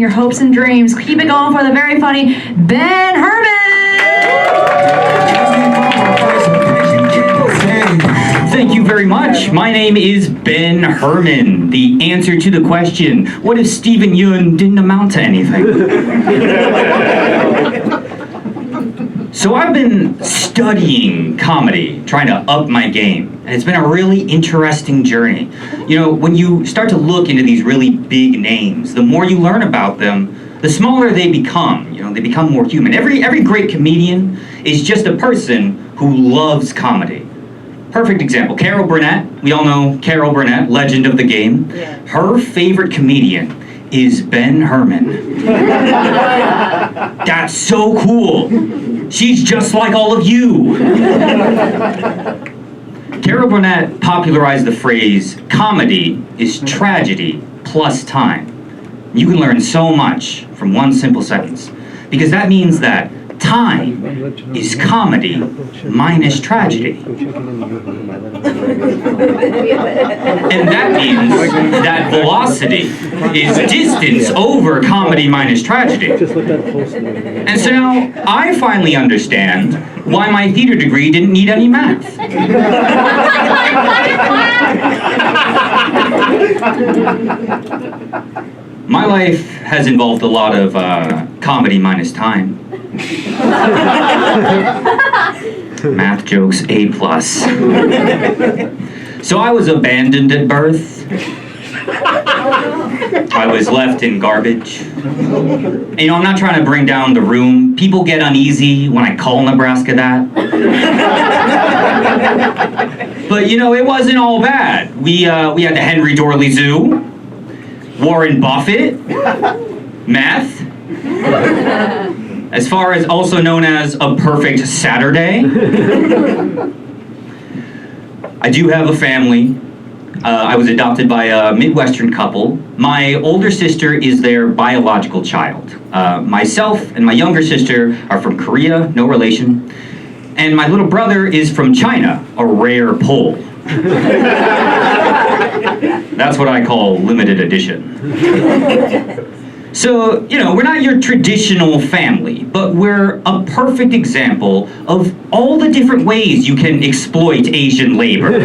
your hopes and dreams. Keep it going for the very funny Ben Hermann! Thank you very much. My name is Ben Hermann. The answer to the question, what if Steven Yeun didn't amount to anything? So I've been studying comedy, trying to up my game, and it's been a really interesting journey. You know, when you start to look into these really big names, the more you learn about them, the smaller they become. You know, they become more human. Every great comedian is just a person who loves comedy. Perfect example, Carol Burnett. We all know Carol Burnett, legend of the game. Yeah. Her favorite comedian is Ben Hermann. That's so cool. She's just like all of you. Carol Burnett popularized the phrase, comedy is tragedy plus time. You can learn so much from one simple sentence, because that means that time is comedy minus tragedy. And that means that velocity is distance over comedy minus tragedy. And so now I finally understand why my theater degree didn't need any math. My life has involved a lot of comedy minus time. Math jokes A+. So I was abandoned at birth. I was left in garbage. And, you know, I'm not trying to bring down the room. People get uneasy when I call Nebraska that. But, you know, it wasn't all bad. We had the Henry Dorley Zoo, Warren Buffett, meth. As far as also known as a perfect Saturday. I do have a family. I was adopted by a Midwestern couple. My older sister is their biological child. Myself and my younger sister are from Korea, no relation. And my little brother is from China, a rare Pole. That's what I call limited edition. So, you know, we're not your traditional family, but we're a perfect example of all the different ways you can exploit Asian labor.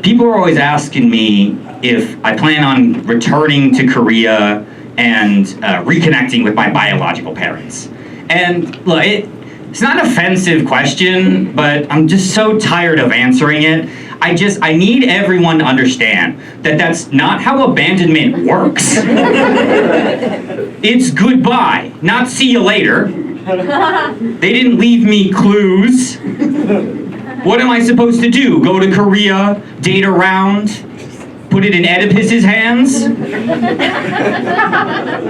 People are always asking me if I plan on returning to Korea and reconnecting with my biological parents. And look, it's not an offensive question, but I'm just so tired of answering it. I need everyone to understand that that's not how abandonment works. It's goodbye, not see you later. They didn't leave me clues. What am I supposed to do? Go to Korea, date around, put it in Oedipus's hands?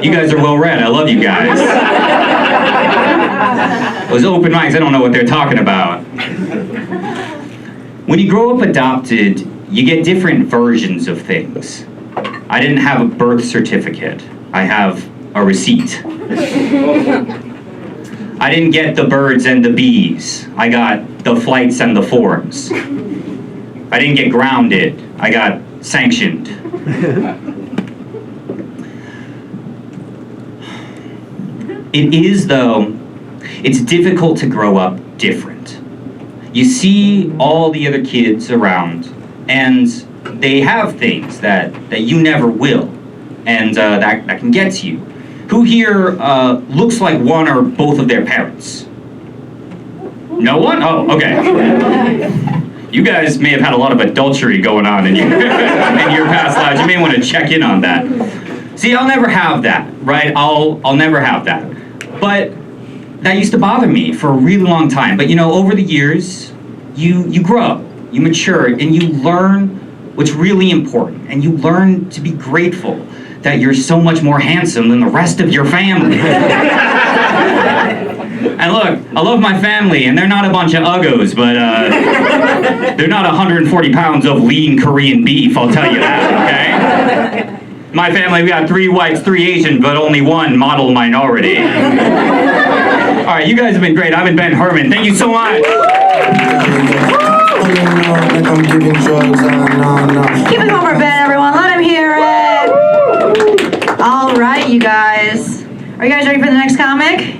You guys are well read. I love you guys. Those open mics, I don't know what they're talking about. When you grow up adopted, you get different versions of things. I didn't have a birth certificate. I have a receipt. I didn't get the birds and the bees. I got the flights and the forms. I didn't get grounded. I got sanctioned. It is, though, it's difficult to grow up different. You see all the other kids around, and they have things that you never will, and that can get to you. Who here looks like one or both of their parents? No one? Oh, okay. You guys may have had a lot of adultery going on in your, in your past lives. You may want to check in on that. See, I'll never have that, right? I'll never have that. But that used to bother me for a really long time. But, you know, over the years, you grow, you mature, and you learn what's really important. And you learn to be grateful that you're so much more handsome than the rest of your family. And look, I love my family, and they're not a bunch of uggos, but they're not 140 pounds of lean Korean beef, I'll tell you that, okay? My family, we got 3 whites, 3 Asian, but only 1 model minority. All right, you guys have been great. I've been Ben Hermann. Thank you so much. you know, like I'm giving drugs. No. Keep it going for Ben, everyone. Let him hear it. All right, you guys. Are you guys ready for the next comic?